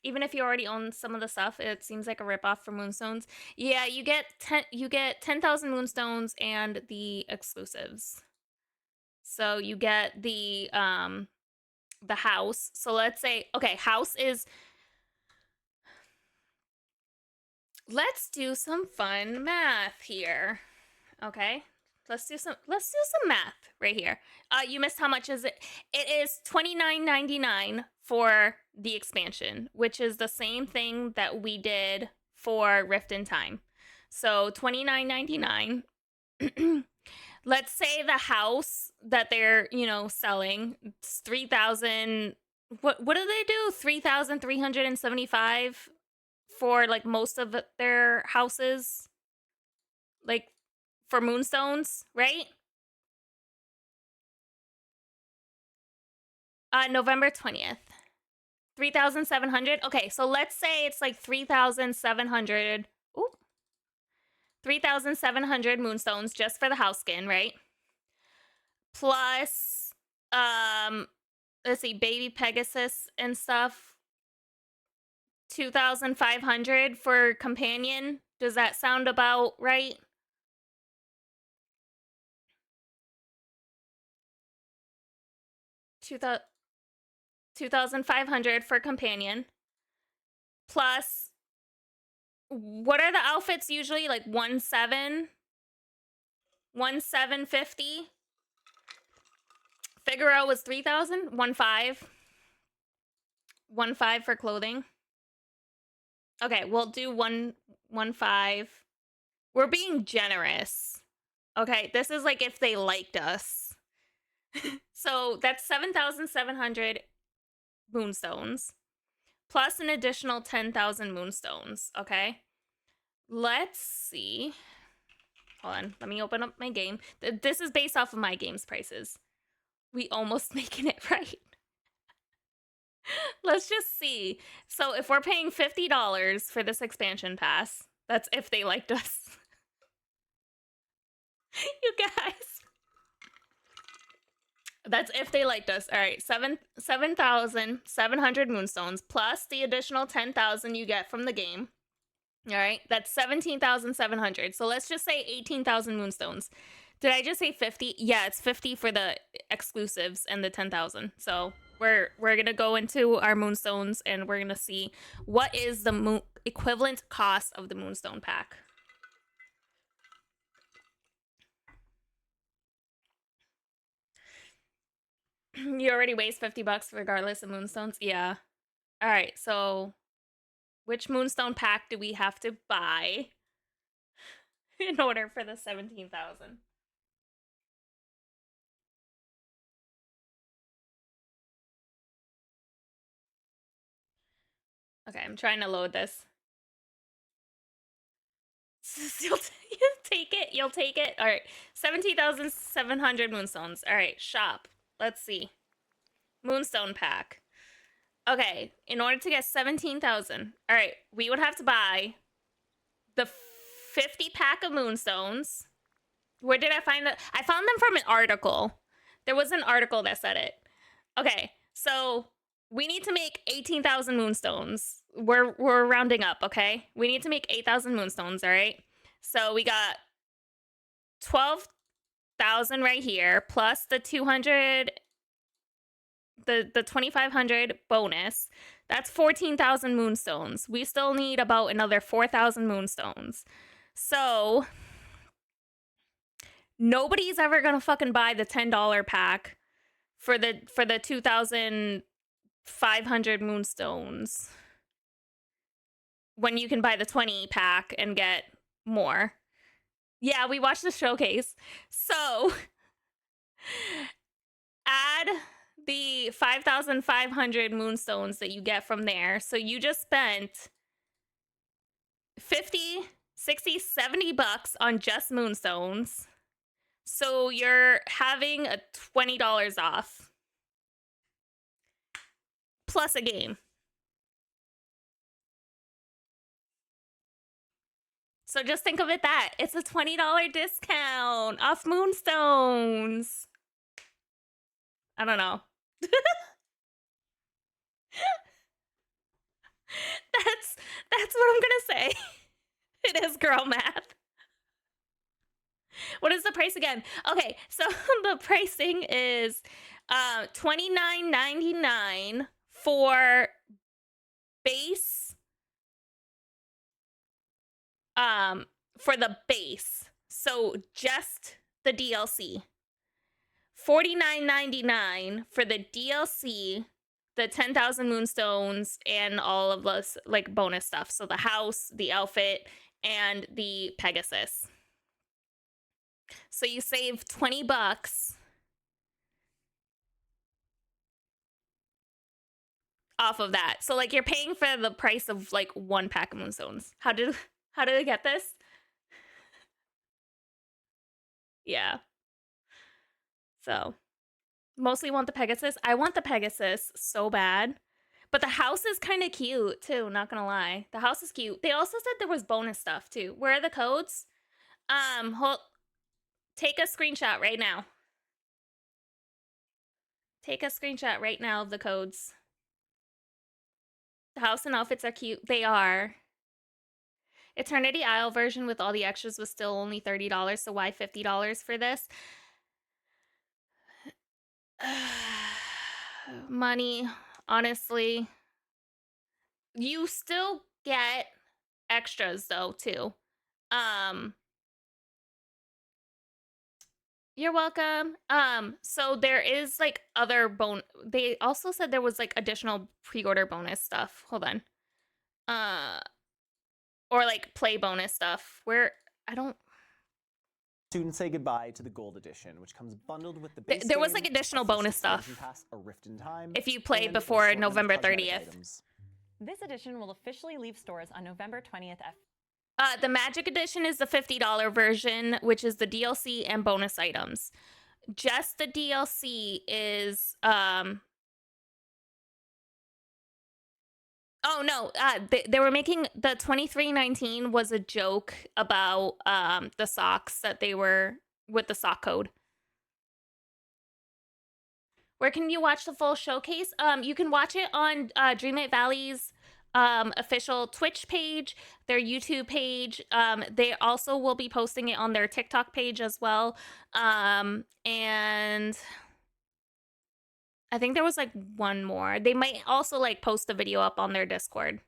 even if you already own some of the stuff, it seems like a ripoff for Moonstones. Yeah, you get 10,000 Moonstones and the exclusives. So you get the house. So let's say, okay, house is, let's do some fun math here. Okay? Let's do some math right here. You missed how much is it? It is $29.99 for the expansion, which is the same thing that we did for Rift in Time. So $29.99. Let's say the house that they're, you know, selling, it's 3,000. What do they do? 3,375 for like most of their houses, like for moonstones, right? November 20th. 3,700. Okay, so let's say it's like 3,700. Ooh. 3,700 moonstones just for the house skin, right? Plus, let's see, baby Pegasus and stuff. 2,500 for companion. Does that sound about right? Two 2,500 for companion. Plus, what are the outfits usually? Like 1,750. Figaro was 3,000. 1,500 for clothing. Okay, we'll do 1,500. We're being generous. Okay, this is like if they liked us. So that's 7,700 moonstones plus an additional 10,000 moonstones. Okay, let's see. Hold on, let me open up my game. This is based off of my game's prices. We almost making it right. Let's just see. So if we're paying $50 for this expansion pass, that's if they liked us. You guys. That's if they liked us. All right, 7,700 moonstones plus the additional 10,000 you get from the game. All right, that's 17,700. So let's just say 18,000 moonstones. Did I just say 50? Yeah, it's 50 for the exclusives and the 10,000. So we're gonna go into our moonstones and we're gonna see what is the equivalent cost of the moonstone pack. You already waste $50 regardless of moonstones. Yeah. All right. So, which moonstone pack do we have to buy in order for the 17,000? Okay, I'm trying to load this. You'll take it. You'll take it. All right, 17,700 moonstones. All right, shop. Let's see. Moonstone pack. Okay, in order to get 17,000, all right, we would have to buy the 50 pack of moonstones. Where did I find that? I found them from an article. There was an article that said it. Okay, so we need to make 18,000 moonstones. We're rounding up, okay? We need to make 8,000 moonstones, all right? So we got 12,000 right here, plus the 200, the 2,500 bonus. That's 14,000 moonstones. We still need about another 4,000 moonstones. So nobody's ever gonna fucking buy the $10 pack for the 2,500 moonstones when you can buy the 20 pack and get more. Yeah, we watched the showcase. So add the 5,500 moonstones that you get from there. So you just spent 50, 60, 70 bucks on just moonstones. So you're having a $20 off. Plus a game. So just think of it that. It's a $20 discount off moonstones. I don't know. That's what I'm gonna say. It is girl math. What is the price again? Okay, so the pricing is $29.99 for base. For the base. So just the DLC. $49.99 for the DLC the 10,000 moonstones and all of this like bonus stuff. So the house, the outfit, and the Pegasus. So you save $20 off of that. So like you're paying for the price of like one pack of moonstones. How did I get this? Yeah. So mostly want the Pegasus. I want the Pegasus so bad. But the house is kind of cute too, not gonna lie. The house is cute. They also said there was bonus stuff too. Where are the codes? Take a screenshot right now. Take a screenshot right now of the codes. The house and outfits are cute. They are. Eternity Isle version with all the extras was still only $30, so why $50 for this? Money, honestly. You still get extras though, too. You're welcome. So there is like other they also said there was like additional pre-order bonus stuff. Hold on. Or like play bonus stuff where I don't. Students say goodbye to the Gold Edition, which comes bundled with the base There was game, like additional a first bonus expansion stuff pass, a Rift in Time, if you play and an before assortment of November cosmetic 30th. items. This edition will officially leave stores on November 20th. The Magic Edition is the $50 version, which is the DLC and bonus items. Just the DLC is oh no, they were making the 2319 was a joke about the socks that they were with the sock code. Where can you watch the full showcase? You can watch it on Dreamlight Valley's official Twitch page, their YouTube page. They also will be posting it on their TikTok page as well. And I think there was like one more. They might also like post the video up on their Discord.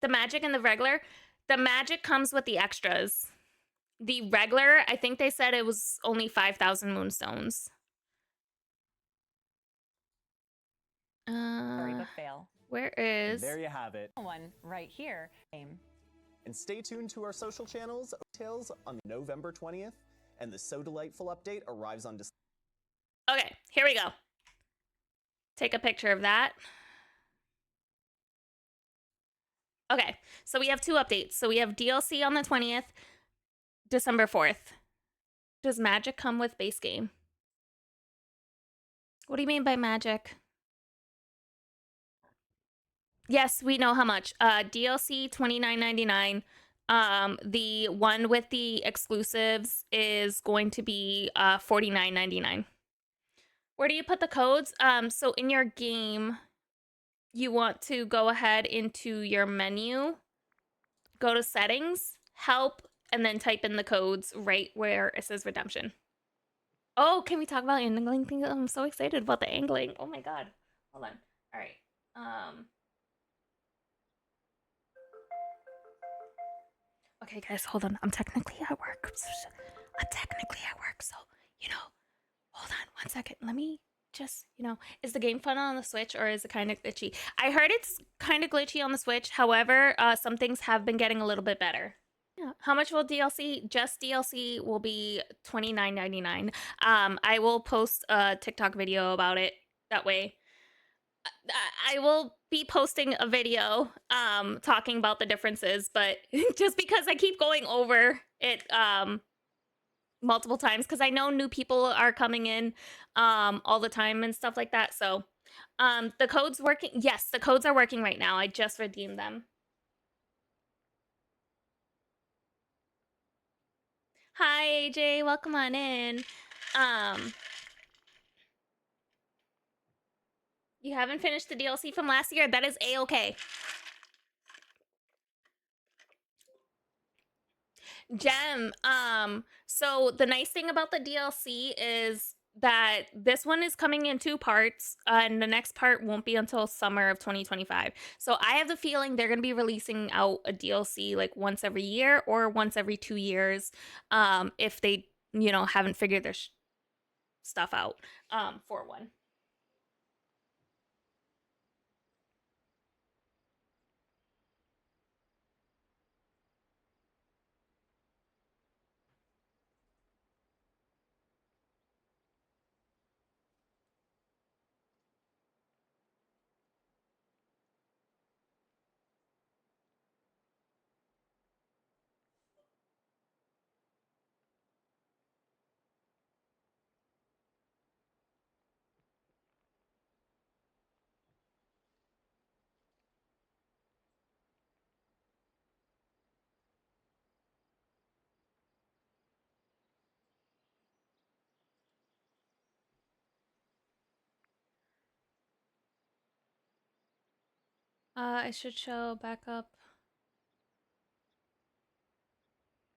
The magic and the regular. The magic comes with the extras. The regular, I think they said it was only 5,000 moonstones. Storybook fail. Where is? And there you have it. One right here. And stay tuned to our social channels. Details on November 20th, and the So Delightful update arrives on December. Okay, here we go. Take a picture of that. Okay, so we have two updates. So we have DLC on the 20th, December 4th. Does magic come with base game? What do you mean by magic? Yes, we know how much. DLC $29.99. The one with the exclusives is going to be $49.99. Where do you put the codes? So in your game, you want to go ahead into your menu, go to settings, help, and then type in the codes right where it says redemption. Oh, can we talk about angling things? I'm so excited about the angling. Oh my god. Hold on. All right. Okay, guys, hold on. I'm technically at work. So, you know, hold on one second. Let me just, is the game fun on the Switch or is it kind of glitchy? I heard it's kind of glitchy on the Switch. However, some things have been getting a little bit better. Yeah. How much will DLC? Just DLC will be $29.99. I will post a TikTok video about it. That way, I will be posting a video talking about the differences, but just because I keep going over it multiple times, because I know new people are coming in all the time and stuff like that. So the code's working. Yes, the codes are working right now. I just redeemed them. Hi, AJ. Welcome on in. You haven't finished the DLC from last year? That is A-okay. Gem, so the nice thing about the DLC is that this one is coming in 2 parts, and the next part won't be until summer of 2025. So I have the feeling they're going to be releasing out a DLC like once every year or once every 2 years, if they, haven't figured their stuff out, for one. I should show backup.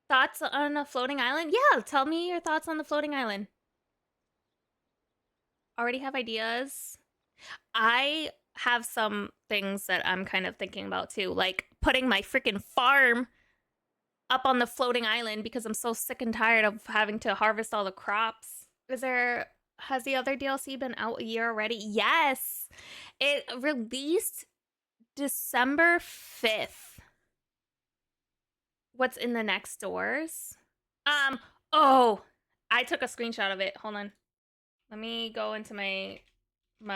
Thoughts on a floating island? Yeah, tell me your thoughts on the floating island. Already have ideas? I have some things that I'm kind of thinking about too, like putting my freaking farm up on the floating island because I'm so sick and tired of having to harvest all the crops. Has the other DLC been out a year already? Yes. It released December 5th. What's in the next stores? Oh, I took a screenshot of it. Hold on. Let me go into my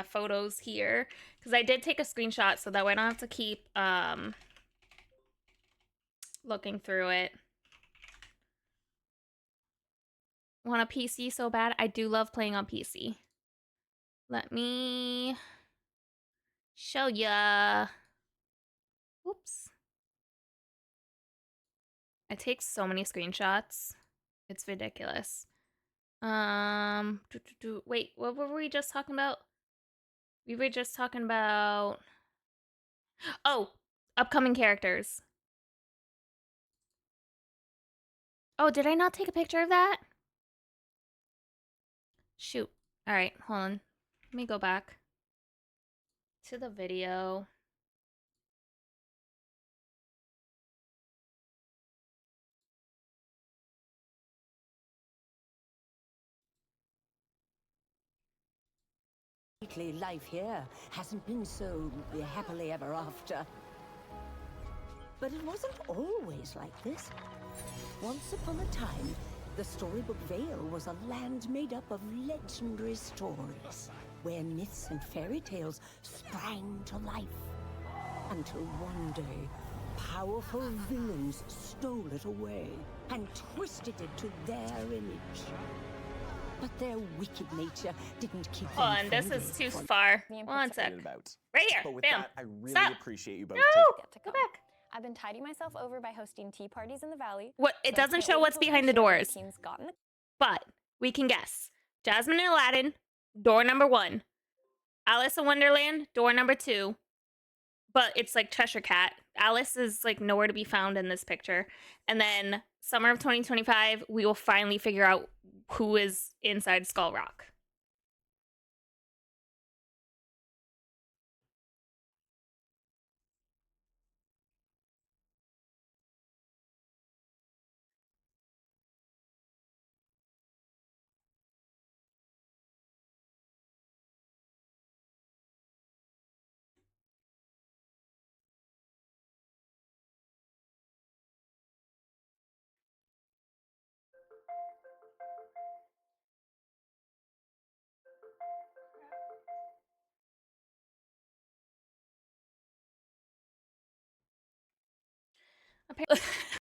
photos here because I did take a screenshot so that way I don't have to keep looking through it. Want a PC so bad? I do love playing on PC. Let me show ya. Oops. I take so many screenshots. It's ridiculous. Wait, what were we just talking about? We were just talking about... Oh, upcoming characters. Oh, did I not take a picture of that? Shoot. All right, hold on. Let me go back to the video. Lately, life here hasn't been so happily ever after. But it wasn't always like this. Once upon a time, the Storybook Vale was a land made up of legendary stories, where myths and fairy tales sprang to life. Until one day, powerful villains stole it away and twisted it to their image. But their wicked nature didn't keep them Hold on, this friendly. is too far. One sec. Right here. But with Bam. that, I really Stop. appreciate you both. Go back. I've been tidying myself over by hosting tea parties in the valley. What? It doesn't show what's behind the doors. But we can guess. Jasmine and Aladdin, door number 1. Alice in Wonderland, door number 2. But it's like Cheshire Cat. Alice is like nowhere to be found in this picture. And then summer of 2025, we will finally figure out who is inside Skull Rock.